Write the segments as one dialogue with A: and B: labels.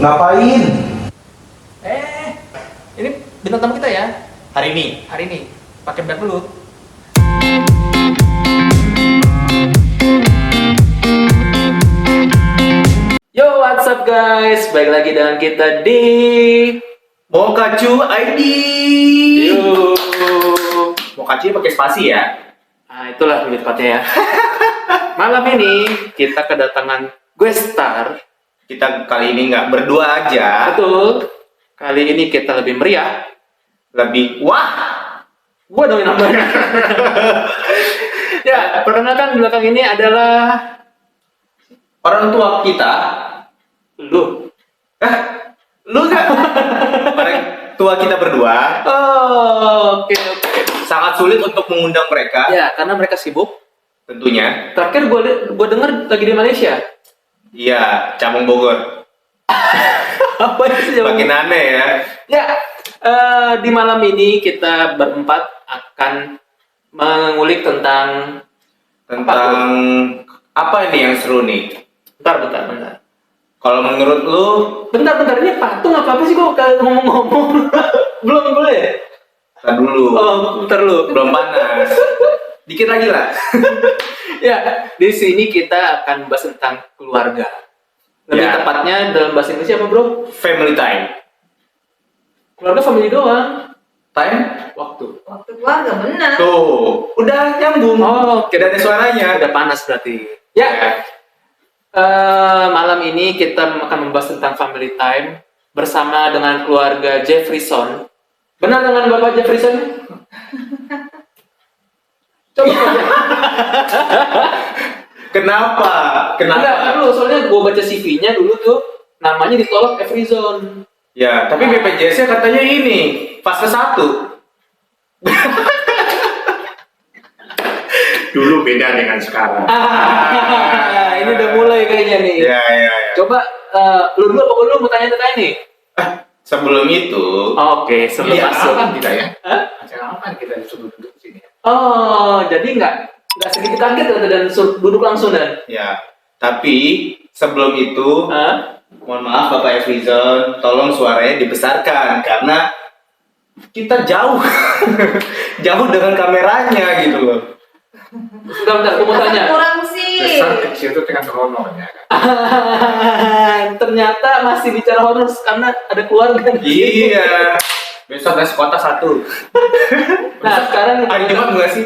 A: Ngapain?
B: Ini bintang tamu kita ya.
A: Hari ini?
B: Hari ini pakai bedak dulu. Yo, what's up guys? Balik lagi dengan kita di
A: Mokacu ID.
B: Yo.
A: Mokacu pakai spasi ya.
B: Nah, itulah lebih tepatnya ya. Malam ini kita kedatangan guest star.
A: Kita kali ini nggak berdua aja.
B: Betul. Kali ini kita lebih meriah.
A: Lebih wah.
B: Gua dong yang namanya. Ya, perkenalkan belakang ini adalah
A: Orang tua kita.
B: lu.
A: Lu kan? Orang tua kita berdua.
B: Oh, oke.
A: Sangat sulit untuk mengundang mereka.
B: Ya, karena mereka sibuk.
A: Tentunya.
B: Terakhir gue denger lagi di Malaysia.
A: Iya, Camung Bogor.
B: Apa sih?
A: Makin aneh ya.
B: Ya, di malam ini kita berempat akan mengulik tentang
A: Tentang apa ini yang seru nih?
B: bentar.
A: Kalau menurut lu,
B: Bentar, ini patung apa sih kok kalau ngomong-ngomong? Belum boleh.
A: tar dulu.
B: Oh, bentar lu.
A: Belum panas. Dikit lagi lah.
B: Ya, di sini kita akan membahas tentang keluarga. Lebih
A: Ya.
B: tepatnya dalam bahasa Indonesia apa, Bro?
A: Family time.
B: Keluarga family doang.
A: Time?
B: Waktu.
C: Waktu keluarga benar.
A: Tuh, udah nyambung.
B: Oh,
A: Tidak ada suaranya.
B: udah panas berarti. Ya, malam ini kita akan membahas tentang family time bersama dengan keluarga Jefferson. Benar dengan Bapak Jefferson? Coba aja.
A: Kenapa?
B: Enggak, dulu soalnya gue baca CV-nya dulu tuh namanya ditolak Jefferson.
A: Ya, tapi BPJS katanya ini fase 1. Dulu beda dengan sekarang.
B: Ini udah mulai kayaknya nih.
A: Ya.
B: Coba lu dulu apa gue dulu mau tanya-tanya nih?
A: Sebelum itu,
B: Oke, sebelum
A: iya,
B: masuk.
A: apa kita ya?
B: Hah?
A: Acara apa kita disuruh duduk di sini?
B: Oh, jadi nggak sedikit kaget ternyata dan suruh duduk langsung dan.
A: Ya, tapi sebelum itu,
B: Hah?
A: mohon maaf Bapak Efrizon, tolong suaranya dibesarkan karena kita jauh, jauh dengan kameranya gitu loh.
B: Bentar, gue mau tanya.
C: Kurang sih.
A: Kecil itu dengan honornya.
B: Ternyata masih bicara honor karena ada keluarga.
A: Iya. Besok nasi kotak 1.
B: Nah, sekarang
A: Hari Jumat enggak sih?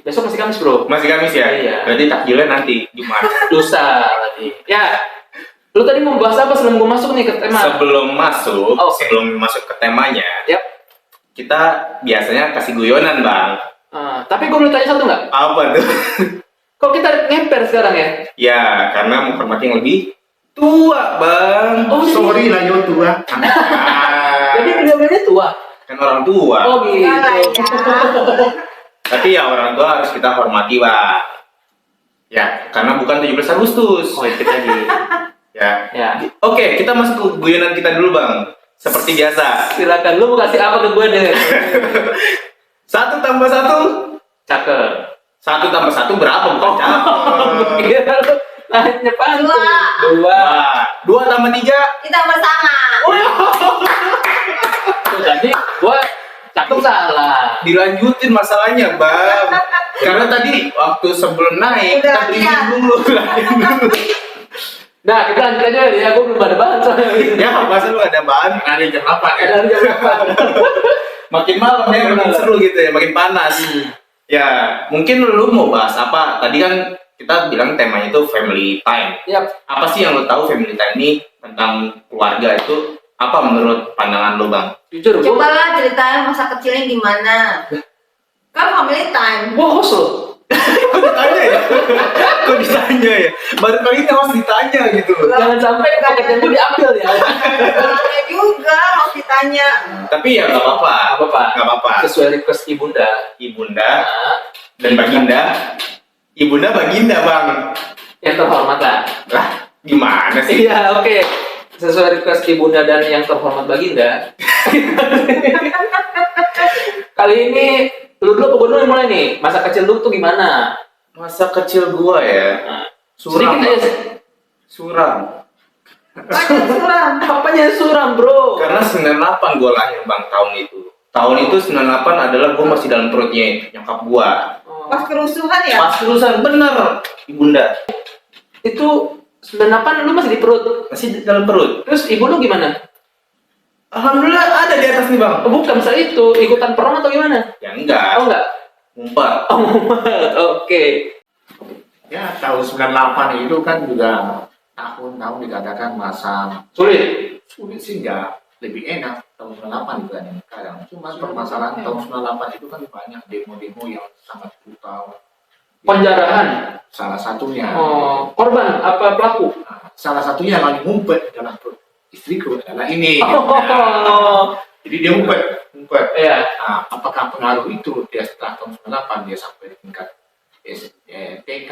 B: besok masih Kamis, Bro.
A: Masih Kamis ya?
B: Iya.
A: Berarti takjilnya nanti Jumat.
B: Lusa tadi. Ya. Lu tadi mau bahas apa sebelum gue masuk nih ke tema?
A: Sebelum masuk,
B: Oh, oke.
A: sebelum masuk ke temanya,
B: Yap.
A: kita biasanya kasih guyonan, Bang.
B: Tapi gue boleh tanya satu nggak?
A: Apa tuh?
B: Kok kita ngemper sekarang ya?
A: Ya, karena menghormati yang lebih tua, Bang.
B: Oh,
A: Sorry lah, yo tua.
B: Jadi beliau-beliaunya tua.
A: Kan orang tua.
B: Oh gitu.
C: Enggak lah ya.
A: Tapi ya orang tua harus kita hormati, Bang. Ya, karena bukan 17 Agustus.
B: Oh, itu tadi.
A: Ya.
B: Ya.
A: Oke, kita masuk ke guyonan kita dulu, Bang. Seperti biasa.
B: Silakan lu mau kasih apa ke gue deh.
A: 1 tambah 1.
B: Cakep.
A: 1 tambah 1 berapa? Bukan cakep.
B: Kira lu nanya pantun.
C: Dua.
B: Dua.
A: 2 tambah 3.
C: Kita bersama.
B: Tuh, jadi gua cakep salah.
A: Dilanjutin masalahnya, Bang. Karena tadi waktu sebelum naik kita
C: Udah,
A: briefing
C: iya.
A: dulu.
B: Nah, kita lanjut aja ya. Gua belum ada bahan soalnya.
A: Ya, masa lu ada bahan hari jam 8 ya?
B: Ada jam berapa?
A: Makin malam ya, makin seru gitu ya, makin panas. Ya, mungkin lu mau bahas apa? Tadi kan kita bilang temanya itu family time.
B: Yap.
A: Apa sih yang lu tahu family time ini tentang keluarga itu? Apa menurut pandangan lu, Bang?
B: Jujur,
C: Coba
B: gua
C: lah ceritain masa kecilnya gimana. Kan family time.
B: host lo.
A: Kok ditanya ya? Kok ditanya ya? Baru kali ini harus ditanya gitu loh.
B: Jangan sampai paketan gua diambil ya.
C: Orangnya juga harus ditanya.
A: Tapi ya nggak apa-apa.
B: Apa-apa.
A: Nggak apa-apa.
B: Sesuai request ibunda.
A: Ibunda
B: Nah,
A: dan baginda. Ibunda baginda, Bang.
B: yang terhormat lah.
A: Lah, gimana sih?
B: Iya, oke. Sesuai request ibunda dan yang terhormat baginda. Kali ini lu dulu apa gua dulu yang mulai nih? Masa kecil lu tuh gimana?
A: Masa kecil gua ya.
B: Nah,
A: Suram.
B: sedikit aja.
A: Suram.
C: Waduh, suram.
B: Apanya suram, bro?
A: Karena 98 gue lahir bang tahun itu. Tahun itu 98 adalah gue masih dalam perutnya nyokap gue.
C: Pas kerusuhan ya?
A: Pas lulusan bener, ibunda
B: Itu 98 lu masih di perut.
A: masih di dalam perut.
B: Terus ibu lu gimana?
A: Alhamdulillah ada di atas nih bang.
B: Oh, bukan saya itu ikutan perang atau gimana?
A: Ya enggak,
B: Oh enggak.
A: ngumpet.
B: Oh, oke.
D: Ya, tahun 98 itu kan juga tahun-tahun dikatakan masa
B: Sulit.
D: sulit sih enggak, lebih enak tahun 98 itu kan kadang. Cuma permasalahan tahun 98 itu kan banyak demo-demo yang sangat brutal.
B: Penjarahan.
D: Salah satunya,
B: Oh, korban apa pelaku?
D: nah, salah satunya yang lagi ngumpet dalam perut istriku adalah ini.
B: Oh,
D: Jadi dia ngumpet.
B: ya.
D: Nah, apakah pengaruh itu dia setelah tahun 98 dia sampai di tingkat TK?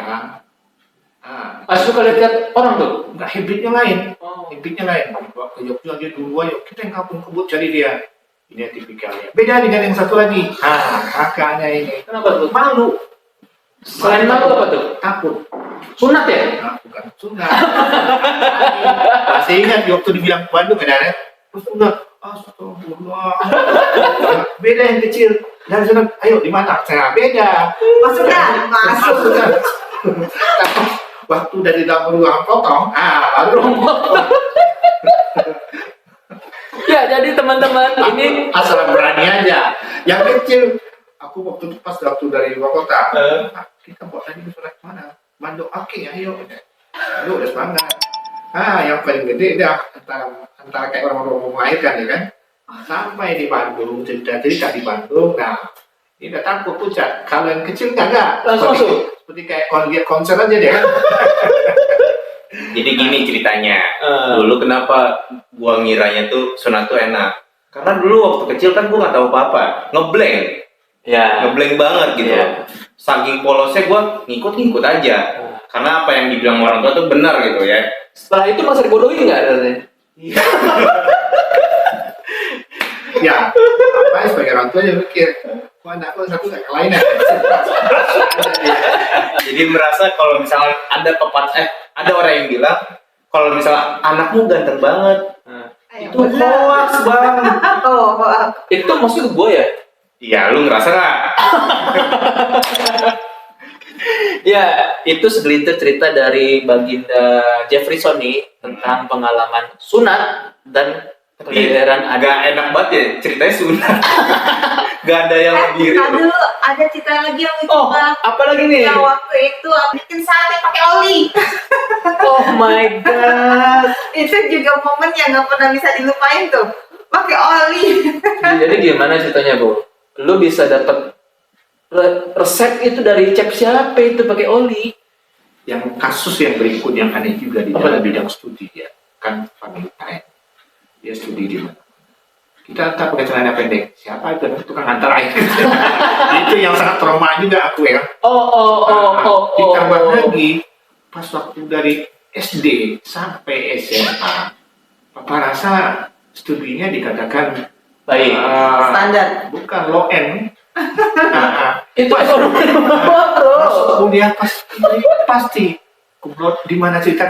D: Nah,
B: Pas suka lihat orang tuh.
D: enggak habitnya lain.
B: Oh.
D: Habitnya lain. Bawa ke Jogja dia dulu ayo kita yang kampung kebut cari dia. Ini tipikalnya. Beda dengan yang satu lagi. Kakaknya ini
B: Kenapa tuh?
D: malu.
B: Selain malu apa tuh?
D: Takut.
B: Sunat ya?
D: Nah, bukan sunat. Masih ingat waktu dibilang ke Bandung ada terus sunat. Astagfirullah. Beda yang kecil. Dan sunat, ayo di mana? Saya beda.
C: Masuk dah, masuk.
D: Tapi waktu dari dalam ruang potong, baru
B: Ya, jadi teman-teman ini
D: asal berani aja. Yang kecil, aku waktu itu pas waktu dari luar kota, kita bawa tadi sunat mana? Bandung, oke, ayo. Aduh, udah semangat. Yang paling gede dah antara kayak orang-orang mau melahirkan ya kan. Sampai di Bandung, cerita-cerita di Bandung. Nah, ini udah takut pucat. Kalau yang kecil enggak.
B: Langsung masuk.
D: Seperti kayak konser aja deh kan.
A: Jadi gini ceritanya. Dulu kenapa gua ngiranya tuh sunat tuh enak? Karena dulu waktu kecil kan gua nggak tahu apa-apa, ngeblank
B: ya.
A: banget gitu.
B: Iya.
A: Saking polosnya gua ngikut aja. Karena apa yang dibilang orang tua tuh benar gitu ya.
B: Setelah itu masih dibodohin nggak katanya?
D: Ya, apa sebagai orang tua ya mikir, wah anakku satu nggak kelainan.
A: Jadi merasa kalau misalnya ada orang yang bilang kalau misalnya anakmu ganteng banget,
C: Ayo,
A: itu hoax bang.
C: Oh,
B: Itu maksud gue ya?
A: Iya, lu ngerasa nggak?
B: Ya, itu segelintir cerita dari Baginda Jeffreyson nih tentang pengalaman sunat dan kelahiran ada.
A: Agak enak banget ya ceritanya sunat. Gak ada yang lebih
C: Aduh, ada cerita lagi yang itu
B: Oh,
C: Bang.
B: apa lagi nih?
C: Yang waktu itu aku bikin sate pakai oli.
B: Oh my god.
C: Itu juga momen yang nggak pernah bisa dilupain tuh. Pakai oli.
B: Jadi gimana ceritanya, Bu? Lu bisa dapat resep itu dari chef siapa itu pakai oli?
D: Yang kasus yang berikut yang aneh juga di
B: Apa?
D: dalam bidang studi ya, kan family time. Dia studi di mana? Kita tak pakai celana pendek. Siapa itu? Tukang antar air. Itu yang sangat trauma juga aku ya. Ditambah lagi pas waktu dari SD sampai SMA, Papa rasa studinya dikatakan
B: Baik.
C: Standar.
D: bukan low end.
B: Itu ekonomi bro.
D: Masuk kuliah pasti. Kublot di mana cerita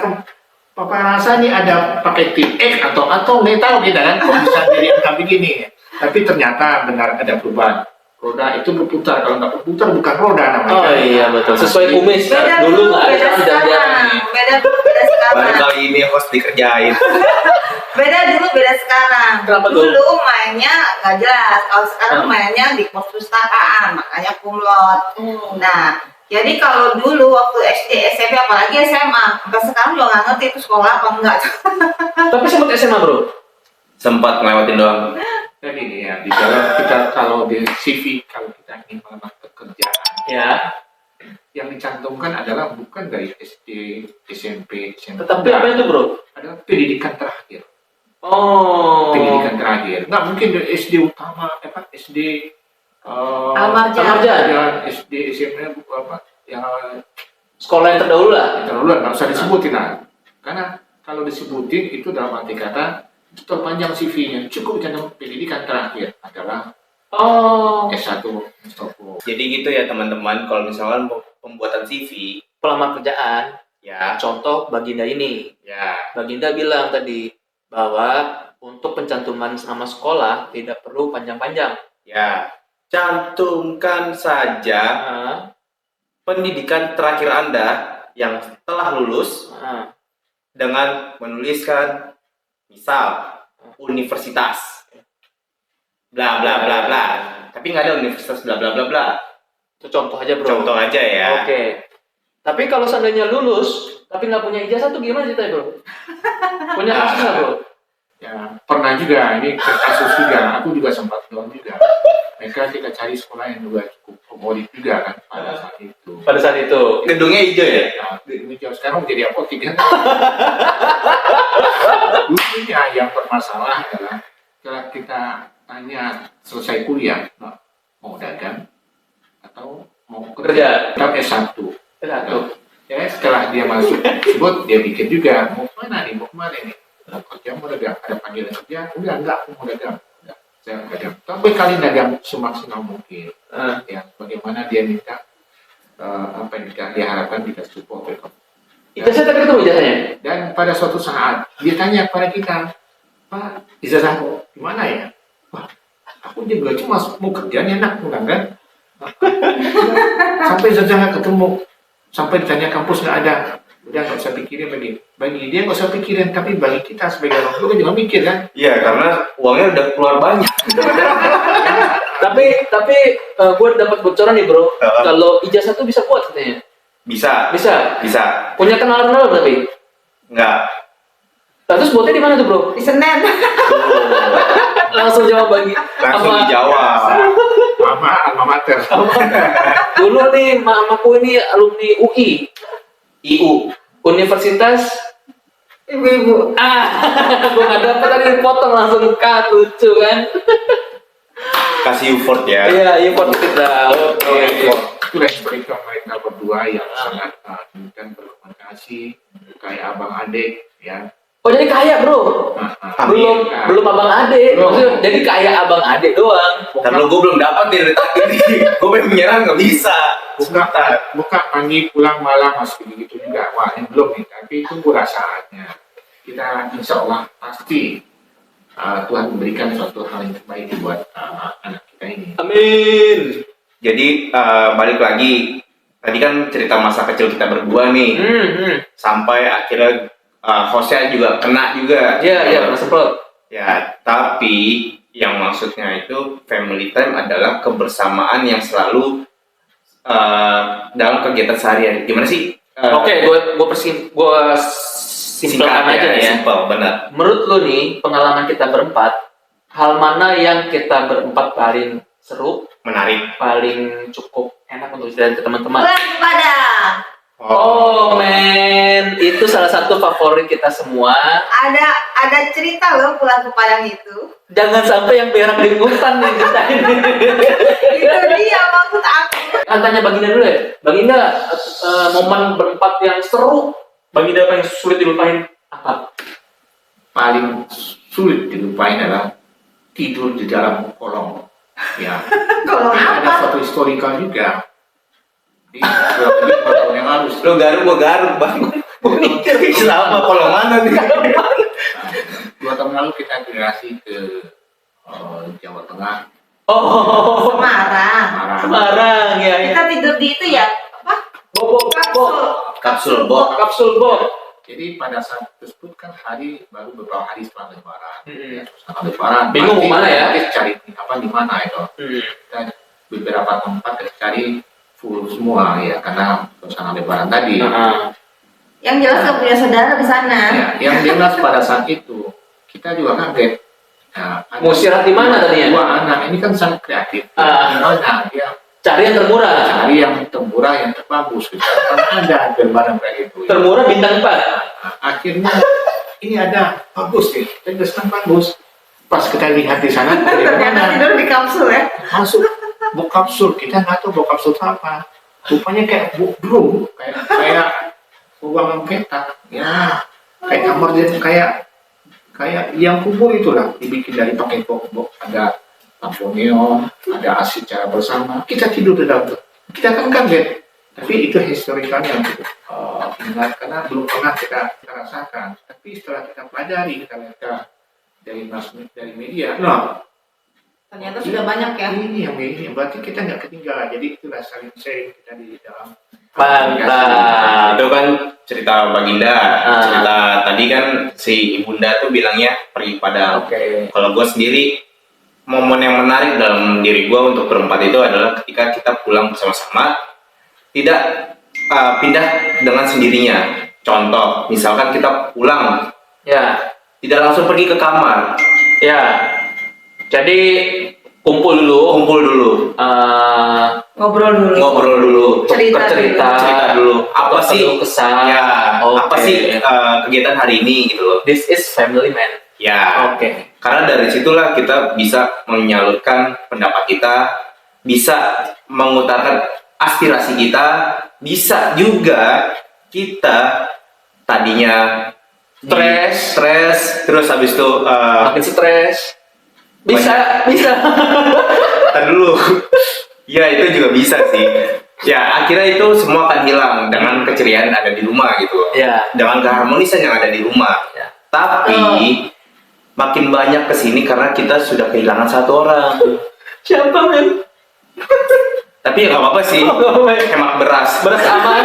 D: Papa rasa nih ada pakai tip X atau nggak tahu kita kan kok bisa jadi angka begini. Tapi ternyata benar ada perubahan. Roda itu berputar, kalau nggak berputar bukan roda namanya.
B: Oh iya betul. Sesuai kumis.
C: Beda
B: Dulu
C: dulu,
B: nggak ada
C: beda
B: janjian
C: sekarang.
B: nih.
C: Beda dulu, beda
A: baru
C: sekarang.
A: kali ini host dikerjain.
C: Beda dulu, beda sekarang.
B: Kenapa tuh?
C: Dulu mainnya nggak jelas. Kalau sekarang mainnya di pos pustakaan, makanya kumlot. Nah, jadi kalau dulu waktu SD, SMP, apalagi SMA, sampai sekarang juga nggak ngerti itu sekolah apa enggak.
B: Tapi sempat SMA bro.
A: Sempat ngelewatin doang.
D: Dan ini ya di dalam kita kalau di CV kalau kita ingin melamar pekerjaan
B: Ya.
D: yang dicantumkan adalah bukan dari SD, SMP, SMA.
B: Tetapi apa itu bro?
D: Adalah pendidikan terakhir.
B: Oh.
D: Pendidikan terakhir. Nggak mungkin dari SD utama, SD
C: Almarja.
D: dan SD, SMP apa? Yang
B: Sekolah yang terdahulu lah.
D: terlalu nggak usah disebutin lah. Karena kalau disebutin itu dalam arti kata itu terpanjang CV-nya. Cukup cantum pendidikan terakhir adalah
B: Oh.
D: S1 Mustopo.
A: Jadi gitu ya teman-teman, kalau misalkan pembuatan CV,
B: Pelamar kerjaan.
A: ya,
B: Contoh Baginda ini.
A: ya
B: Baginda bilang tadi bahwa untuk pencantuman nama sekolah tidak perlu panjang-panjang.
A: Ya, cantumkan saja
B: Ah,
A: pendidikan terakhir Anda yang telah lulus
B: ah.
A: dengan menuliskan misal universitas bla bla bla bla. Tapi nggak ada universitas bla bla bla bla.
B: Itu contoh aja bro.
A: Contoh aja ya.
B: Oke. Tapi kalau seandainya lulus tapi nggak punya ijazah tuh gimana ceritanya bro? Punya kasus nggak bro?
D: Ya, pernah juga, ini kasus juga, aku juga sempat doang juga. Mereka kita cari sekolah yang juga cukup favorit juga kan pada saat itu.
B: Pada saat itu.
A: Gedungnya hijau ya.
D: Nah, ini jauh sekarang jadi apotik kan. Dulunya yang bermasalah adalah setelah kita tanya selesai kuliah, nah, mau dagang atau mau
B: Kerja.
D: Kan S1.
B: Satu.
D: Ya, setelah dia masuk tersebut, dia pikir juga mau kemana nih, mau kemana nih? Mau kerja, mau dagang, ada panggilan kerja, udah enggak, aku mau dagang. Udah, saya dagang. Tapi kali dagang semaksimal mungkin. Ya, bagaimana dia minta apa yang dia harapkan kita support.
B: Ijazah tapi ketemu ijazahnya.
D: Dan pada suatu saat dia tanya kepada kita, Pak, ijazah gimana ya? Wah, aku juga cuma mau kerja nih enak, bukan kan? Sampai ijazahnya ketemu, sampai ditanya kampus nggak ada, udah nggak usah pikirin lagi. Bagi dia nggak usah pikirin, tapi bagi kita sebagai orang tua kan juga mikir kan?
A: Iya, karena uangnya udah keluar banyak.
B: Tapi gue dapat bocoran nih bro. Kalau ijazah tuh bisa kuat katanya.
A: Bisa,
B: Bisa.
A: bisa.
B: Punya kenalan tapi.
A: Enggak.
B: Terus buatnya di mana tuh bro?
C: Di Senen.
B: Langsung jawab bagi.
A: Langsung dijawab.
D: Mama, alma mater.
B: Dulu nih mamaku ini alumni UI,
A: IU.
B: Universitas.
C: Ibu-ibu.
B: Gue nggak dapat tadi dipotong langsung cut, lucu kan?
A: Kasih effort ya.
B: Iya, import kita. Oke.
D: Itulah mereka berdua yang sangat dan berkomunikasi kayak abang adik ya.
B: Oh jadi kaya bro?
A: Amin.
B: Belum abang adik.
D: Belum.
B: Maksudnya jadi kaya abang adik doang.
A: Kalau gue belum dapat dari tadi nih, gue pengen menyerang nggak bisa.
D: Buka pagi pulang malam masih begitu juga. Wah ini belum nih, tapi tunggu saatnya. Kita insya Allah pasti Tuhan memberikan suatu hal yang terbaik buat anak kita ini.
B: Amin.
A: Jadi balik lagi, tadi kan cerita masa kecil kita berdua nih, sampai akhirnya hostnya juga kena juga.
B: Iya, pernah sempet.
A: Ya, tapi yang maksudnya itu family time adalah kebersamaan yang selalu dalam kegiatan sehari-hari. Gimana sih?
B: Oke, gue simpelkan aja nih ya.
A: Simpel, benar.
B: Menurut lo nih, pengalaman kita berempat, hal mana yang kita berempat paling seru,
A: Menarik.
B: paling cukup enak untuk diceritain ke teman-teman?
C: Bulan Padang.
B: Oh men, itu salah satu favorit kita semua.
C: Ada cerita loh pulang ke Padang itu.
B: Jangan sampai yang berak di hutan nih ceritain.
C: Itu dia maksud aku.
B: Kan tanya Baginda dulu ya. Baginda, momen berempat yang seru, Baginda paling sulit dilupain apa?
D: Paling sulit dilupain adalah tidur di dalam kolong. Ya.
C: Kalau
D: Ada
C: apa?
D: suatu historical juga. Di beberapa tahun yang lalu.
A: Lo garuk bang. Gue mikir selama kolong mana nih?
D: 2 tahun lalu kita migrasi ke Jawa Tengah,
B: Oh,
C: Semarang.
B: Semarang ya. Ya.
C: Kita tidur di itu ya. Apa?
A: Kapsul box.
B: Kapsul box.
D: Jadi pada saat tersebut kan baru beberapa hari setelah Lebaran.
B: Hmm.
D: Ya, setelah Lebaran.
B: Bingung
D: pasti
B: kemana ya?
D: kita cari apa di mana itu. Kita beberapa tempat kita cari full semua ya karena suasana Lebaran tadi.
C: Yang jelas gak punya saudara di sana.
D: Ya, yang jelas pada saat itu kita juga kaget. Nah, ada
B: Mau istirahat di mana tadinya?
D: 2 anak ini kan sangat kreatif. Gimana dia
B: Cari yang termurah.
D: cari yang termurah, yang terbagus. Gitu. Kan ada gambaran kayak gitu.
B: Termurah bintang 4.
D: Nah, akhirnya ini ada bagus nih, dan senang bagus. Pas kita lihat di sana,
C: Ternyata tidur di kapsul ya.
D: masuk bok kapsul, kita nggak tahu bok kapsul itu apa. Rupanya kayak bok drum, kayak ruangan petak, ya kayak kamar dia kayak yang kubur itulah, dibikin dari pakai bok, ada lampu neon, ada AC secara bersama. Kita tidur di dalam itu. Kita kan kaget, tapi itu historikalnya gitu. karena belum pernah kita rasakan. Tapi setelah kita pelajari, kita lihat dari media,
C: Ternyata sudah banyak ya.
D: ini berarti kita nggak ketinggalan. Jadi itulah saling sharing kita di dalam
B: Mantap.
A: Itu kan cerita Baginda. Cerita tadi kan si Ibunda tuh bilangnya pergi padang.
B: Oke.
A: Kalau gue sendiri, momen yang menarik dalam diri gue untuk berempat itu adalah ketika kita pulang bersama-sama, tidak pindah dengan sendirinya. Contoh, misalkan kita pulang,
B: Ya,
A: tidak langsung pergi ke kamar,
B: ya. Jadi kumpul dulu,
C: Ngobrol dulu.
A: ngobrol dulu,
C: Cerita
A: cerita dulu. Apa sih
B: kesah?
A: ya, apa
B: Oke.
A: sih kegiatan hari ini gitu loh.
B: This is family man.
A: Ya,
B: Oke.
A: karena dari situlah kita bisa menyalurkan pendapat kita, bisa mengutarakan aspirasi kita, bisa juga kita tadinya stres, terus habis itu
B: Makin stres. Bisa.
A: tar dulu. Ya itu juga bisa sih. Ya akhirnya itu semua akan hilang dengan keceriaan yang ada di rumah gitu.
B: Ya.
A: Dengan keharmonisan yang ada di rumah.
B: Ya.
A: Tapi makin banyak kesini karena kita sudah kehilangan satu orang.
B: Siapa men?
A: Tapi ya nggak apa-apa sih. Hemat beras.
B: Beras aman.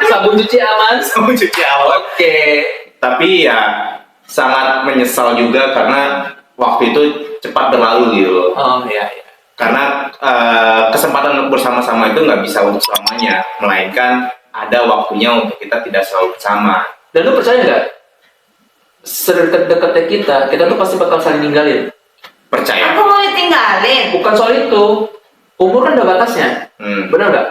B: Sabun cuci aman.
A: Sama cuci awal.
B: Oke.
A: Tapi ya sangat menyesal juga karena waktu itu cepat berlalu gitu loh.
B: Oh iya.
A: Karena kesempatan untuk bersama-sama itu nggak bisa untuk selamanya, melainkan ada waktunya untuk kita tidak selalu bersama.
B: Dan lu percaya nggak? Sedekat-dekatnya kita tuh pasti bakal saling ninggalin.
A: Percaya?
C: Aku mau ditinggalin.
B: Bukan soal itu. Umur kan ada batasnya. Benar nggak?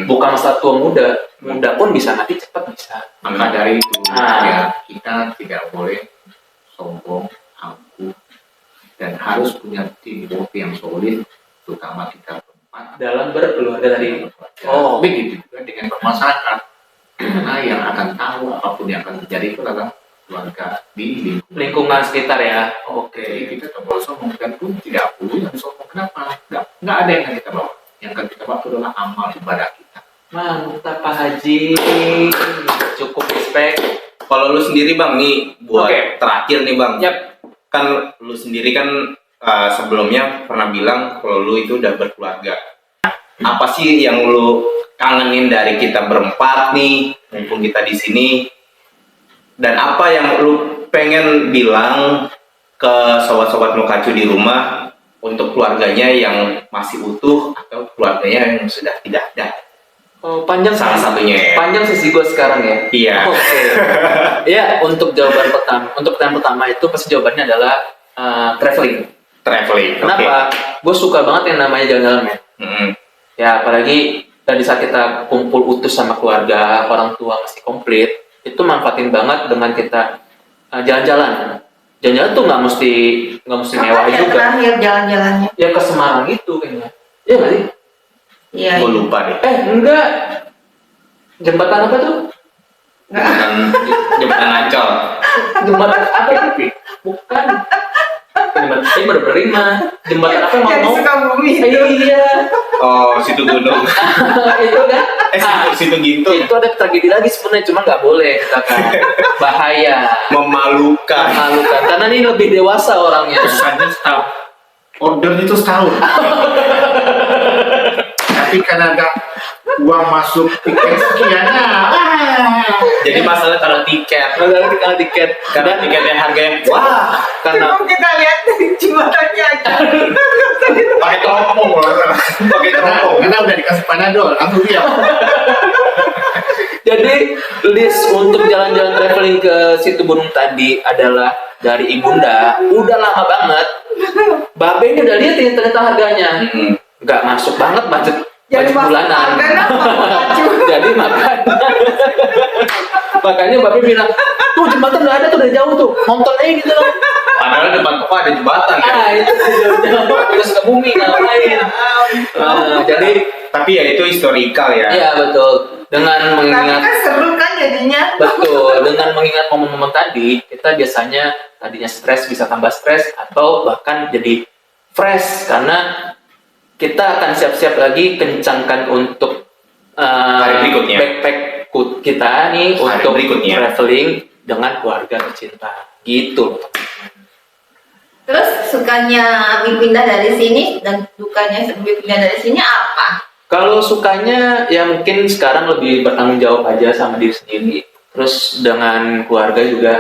B: Bukan masalah tua muda. Muda pun bisa mati cepat bisa.
D: Maka dari itu
B: Ah.
D: ya, kita tidak boleh sombong, angkuh, dan harus punya teamwork yang solid, terutama kita berempat
B: Dalam berkeluarga tadi. Oh.
D: begitu juga dengan bermasyarakat. Karena yang akan tahu apapun yang akan terjadi itu adalah keluarga di
B: Lingkungan sekitar ya.
D: Jadi
B: Oke.
D: kita tak boleh sombong, dan pun tidak perlu yang sombong. Kenapa? Nggak ada yang akan kita bawa. Yang akan kita bawa itu adalah amal ibadah kita.
B: Mantap Pak Haji. Cukup respect.
A: Kalau lu sendiri bang, nih buat
B: Oke.
A: terakhir nih bang.
B: Yap.
A: Kan lu sendiri kan sebelumnya pernah bilang kalau lu itu udah berkeluarga. Apa sih yang lu kangenin dari kita berempat nih, mumpung kita di sini? Dan apa yang lu pengen bilang ke sobat-sobat Mukacu di rumah untuk keluarganya yang masih utuh atau keluarganya yang sudah tidak ada?
B: Oh, panjang
A: Salah satunya ya.
B: Panjang sisi gue sekarang ya.
A: Iya.
B: Oke. Ya, untuk jawaban pertama, untuk pertanyaan pertama itu pasti jawabannya adalah traveling.
A: Traveling.
B: Kenapa? Gue suka banget yang namanya jalan-jalan, men.
A: Mm-mm.
B: Ya, apalagi dari saat kita kumpul utuh sama keluarga, orang tua masih komplit, itu manfaatin banget dengan kita jalan-jalan. Jalan-jalan tuh nggak mesti mewah
C: Kapan ya
B: juga.
C: terakhir jalan-jalannya?
B: Ya ke Semarang itu kayaknya. Iya nggak sih?
C: Iya.
A: Gue lupa deh.
B: Enggak. Jembatan apa tuh?
A: Jembatan Ancol.
B: Jembatan apa itu? Bukan. Jembatan ini berberima. Jembatan apa yang
C: Jadi
B: mau?
C: suka bumi itu.
B: Iya.
A: Oh, situ gunung.
B: Itu kan.
A: Situ Gintung.
B: Itu ada tragedi lagi sebenarnya, cuma nggak boleh kita kan. Bahaya.
A: Memalukan.
B: Malukan. Karena ini lebih dewasa orangnya.
D: Pesannya setahun. Ordernya itu setahun. Tapi karena ada uang masuk tiket sekiannya,
A: Jadi masalah kalau tiket.
B: Kalau tiket.
A: Karena tiketnya harganya wah,
B: Karena
C: Coba kita lihat jembatannya aja.
A: pakai teropong loh. Pakai teropong.
D: karena udah dikasih panadol, langsung dia.
B: jadi list untuk jalan-jalan traveling ke situ gunung tadi adalah dari Ibunda. Udah lama banget. Babe ini udah lihat ini ternyata harganya. Nggak masuk banget budget bulanan. Jadi makanya Babe bilang, tuh jembatan udah ada tuh dari jauh tuh, nonton aja gitu loh.
A: Padahal depan toko ada jembatan ya.
B: Itu jauh-jauh terus ke bumi ngapain? Jadi
A: Tapi ya itu historikal ya.
B: iya betul. Dengan
C: Tapi
B: mengingat
C: kan seru kan jadinya.
B: betul, dengan mengingat momen-momen tadi, kita biasanya tadinya stres bisa tambah stres atau bahkan jadi fresh karena kita akan siap-siap lagi kencangkan untuk
A: Hari berikutnya.
B: backpack kita nih
A: Hari
B: untuk
A: berikutnya.
B: traveling dengan keluarga tercinta. Gitu.
C: Terus sukanya Abi pindah dari sini dan dukanya Abi pindah dari sini apa?
B: Kalau sukanya ya mungkin sekarang lebih bertanggung jawab aja sama diri sendiri. Terus dengan keluarga juga,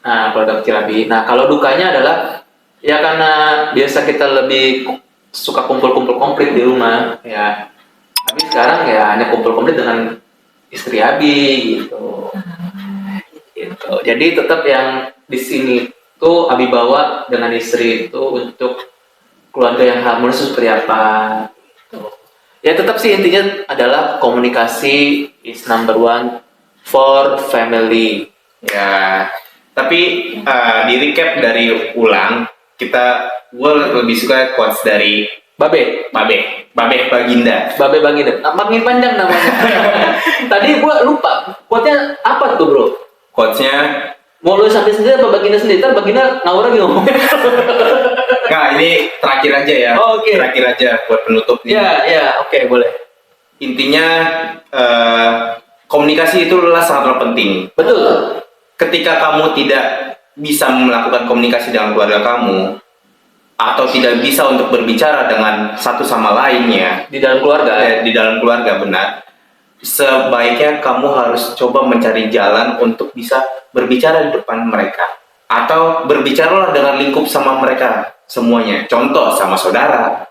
B: nah keluarga kecil Abi. Nah kalau dukanya adalah ya karena biasa kita lebih suka kumpul-kumpul komplit di rumah. Ya, Abi sekarang ya hanya kumpul komplit dengan istri Abi gitu. Gitu. Jadi tetap yang di sini tuh Abi bawa dengan istri itu untuk keluarga yang harmonis seperti apa. Gitu. Ya tetap sih intinya adalah komunikasi is number one for family.
A: Ya, tapi di recap dari ulang, gue lebih suka quotes dari
B: Babe,
A: Babe Baginda.
B: Babe Baginda. Makin panjang namanya. Tadi gua lupa. Quote-nya apa tuh, Bro?
A: Quotesnya,
B: Mau lu sampai sendiri apa Baginda sendiri? Ntar Baginda ngawur lagi ngomongnya.
A: nggak ini terakhir aja ya.
B: Oh, oke.
A: Terakhir aja buat penutup nih.
B: Ya, oke, boleh.
A: Intinya komunikasi itu adalah sangatlah penting.
B: Betul.
A: Ketika kamu tidak bisa melakukan komunikasi dengan keluarga kamu atau tidak bisa untuk berbicara dengan satu sama lainnya
B: Di dalam keluarga.
A: di dalam keluarga benar, sebaiknya kamu harus coba mencari jalan untuk bisa berbicara di depan mereka atau berbicaralah dengan lingkup sama mereka semuanya. Contoh sama saudara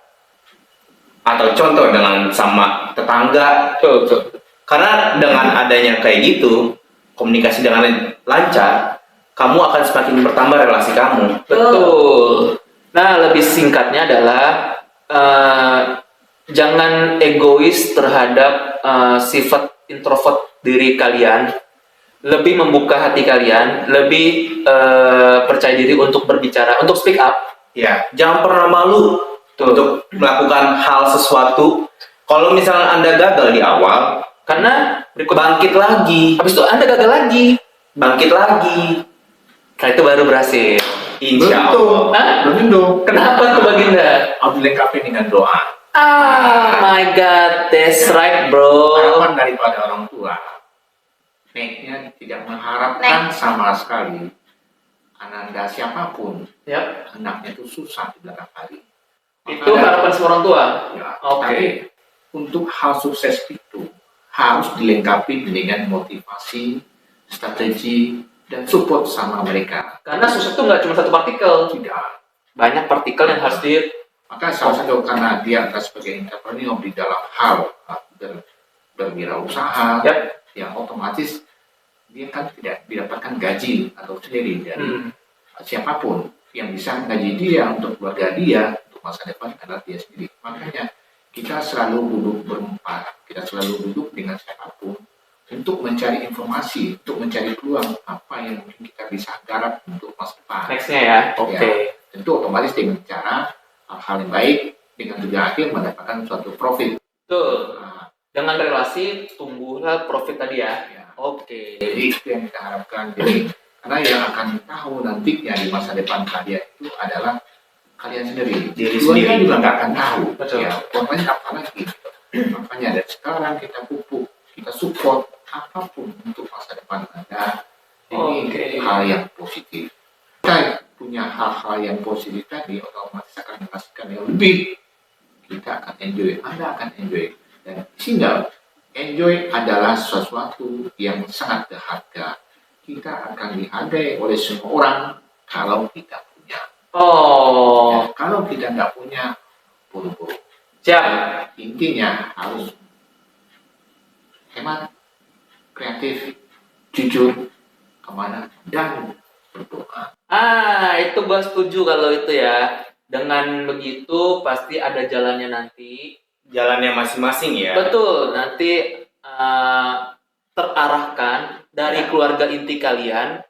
A: atau contoh dengan sama tetangga.
B: Betul.
A: Karena dengan adanya kayak gitu, komunikasi dengan lancar, kamu akan semakin bertambah relasi kamu.
B: Betul. Nah, lebih singkatnya adalah jangan egois terhadap sifat introvert diri kalian. Lebih membuka hati kalian, lebih percaya diri untuk berbicara, untuk speak up.
A: Ya, jangan pernah malu untuk melakukan hal sesuatu. Kalau misalnya Anda gagal di awal,
B: Karena berikut
A: bangkit lagi,
B: habis itu Anda gagal lagi.
A: bangkit lagi.
B: Nah, itu baru berhasil.
A: Insya
D: Betul.
A: Allah.
B: Hah?
D: Belum dong.
B: Kenapa tuh Baginda?
D: Harus dilengkapi dengan doa.
B: My God, that's right, bro.
D: Harapan daripada orang tua. Neknya tidak mengharapkan sama sekali ananda siapapun
B: Yap.
D: anaknya itu susah di belakang hari.
B: Itu harapan semua orang tua.
D: Ya,
B: Oke.
D: tapi untuk hal sukses itu harus dilengkapi dengan motivasi, strategi, dan support sama mereka.
B: Karena sukses itu nggak cuma satu partikel,
D: Tidak.
B: banyak partikel yang harus di.
D: Maka salah satu karena dia atas sebagai entrepreneur di dalam hal berwirausaha,
B: Yap.
D: yang otomatis dia kan tidak didapatkan gaji atau sendiri dari siapapun yang bisa menggaji dia untuk keluarga dia untuk masa depan adalah dia sendiri. Makanya kita selalu duduk berempat, kita selalu duduk dengan siapapun untuk mencari informasi, untuk mencari peluang apa yang mungkin kita bisa garap untuk masa depan.
B: Nextnya ya. Oke.
D: Ya, tentu otomatis dengan cara hal-hal yang baik dengan tujuan akhir mendapatkan suatu profit.
B: Betul.
D: Nah,
B: Dengan relasi tumbuhlah profit tadi ya.
D: ya.
B: Oke.
D: Jadi itu yang kita harapkan. Jadi karena yang akan tahu nantinya di masa depan kalian itu adalah kalian sendiri.
A: Diri
D: Keluarga
A: sendiri.
D: juga nggak akan tahu.
B: Betul.
D: Ya, pokoknya apa lagi. Makanya dari sekarang kita pupuk, kita support apapun untuk masa depan Anda. Ini
B: Oke.
D: hal yang positif. Kita punya hal-hal yang positif tadi otomatis akan menghasilkan yang lebih. Kita akan enjoy, Anda akan enjoy. Dan sehingga enjoy adalah sesuatu yang sangat berharga. Kita akan dihargai oleh semua orang kalau kita punya.
B: Oh,
D: Ya, kalau kita nggak punya, buru-buru.
B: siap.
D: Intinya harus hemat, kreatif, jujur, kemana, dan berdoa.
B: Itu gua setuju kalau itu ya. Dengan begitu pasti ada jalannya nanti.
A: Jalannya masing-masing ya.
B: Betul, nanti terarahkan dari keluarga inti kalian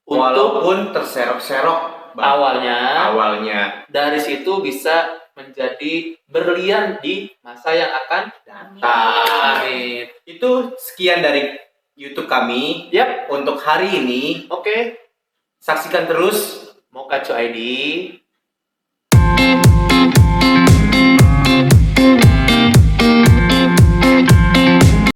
B: untuk
A: Walaupun terserok-serok
B: awalnya,
A: awalnya.
B: dari situ bisa menjadi berlian di masa yang akan
C: Amin.
B: datang. Amin.
A: Itu sekian dari YouTube kami
B: Yap,
A: untuk hari ini.
B: oke.
A: Saksikan terus
B: Mokaco ID.